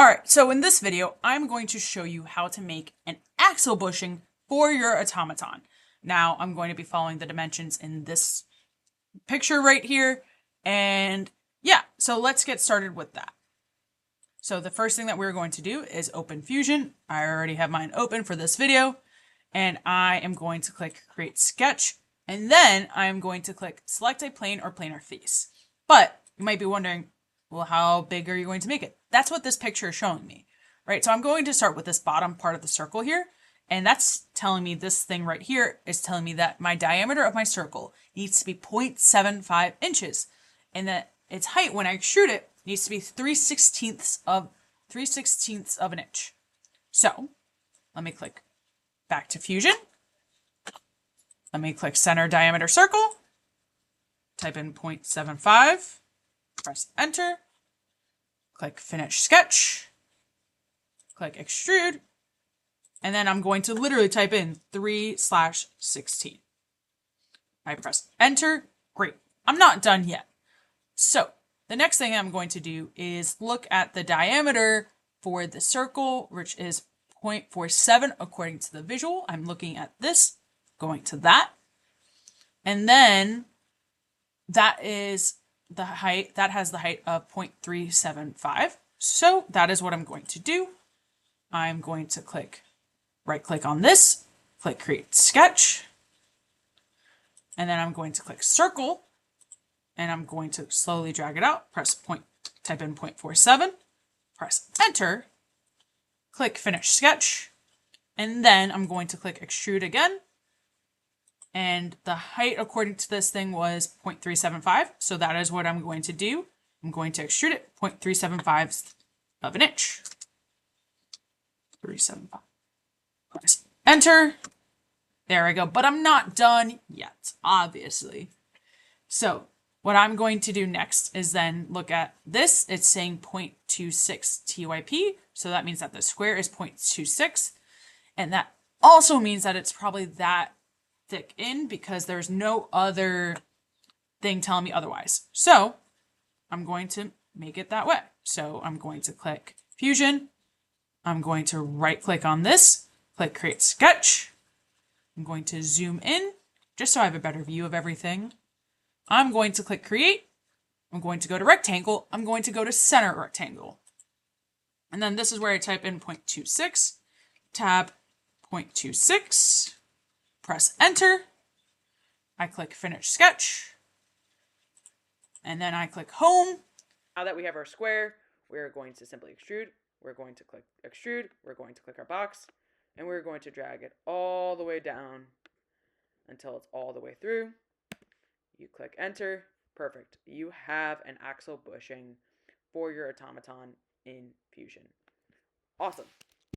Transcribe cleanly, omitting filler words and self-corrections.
Alright, so in this video, I'm going to show you how to make an axle bushing for your automaton. Now, I'm going to be following the dimensions in this picture right here, and yeah, so let's get started with that. So the first thing that we're going to do is open Fusion. I already have mine open for this video, and I am going to click Create Sketch, and then I'm going to click Select a Plane or Planar Face. But you might be wondering, well, how big are you going to make it? That's what this picture is showing me, right? So I'm going to start with this bottom part of the circle here, and that's telling me this thing right here is telling me that my diameter of my circle needs to be 0.75 inches, and that its height when I extrude it needs to be 3/16 of an inch. So let me click back to Fusion. Let me click Center Diameter Circle, type in 0.75, press Enter, click Finish Sketch, click Extrude, and then I'm going to literally type in 3/16. I press Enter. Great. I'm not done yet. So the next thing I'm going to do is look at the diameter for the circle, which is 0.47 according to the visual. I'm looking at this, going to that. And then that is the height, that has the height of 0.375. So that is what I'm going to do. I'm going to right click on this, click Create Sketch, and then I'm going to click Circle, and I'm going to slowly drag it out, type in 0.47, press Enter, click Finish Sketch, and then I'm going to click Extrude again, and the height according to this thing was 0.375, so that is what I'm going to do. I'm going to extrude it 0.375 of an inch. 375. Press Enter. There I go, but I'm not done yet, obviously. So what I'm going to do next is then look at this. It's saying 0.26 TYP, so that means that the square is 0.26, and that also means that it's probably that thick in because there's no other thing telling me otherwise. So I'm going to make it that way. So I'm going to click Fusion. I'm going to right click on this, click Create Sketch. I'm going to zoom in just so I have a better view of everything. I'm going to click Create. I'm going to go to Rectangle. I'm going to go to Center Rectangle. And then this is where I type in 0.26, tab 0.26, press Enter. I click Finish Sketch. And then I click Home. Now that we have our square, we're going to simply extrude. We're going to click Extrude. We're going to click our box. And we're going to drag it all the way down until it's all the way through. You click Enter. Perfect. You have an axle bushing for your automaton in Fusion. Awesome.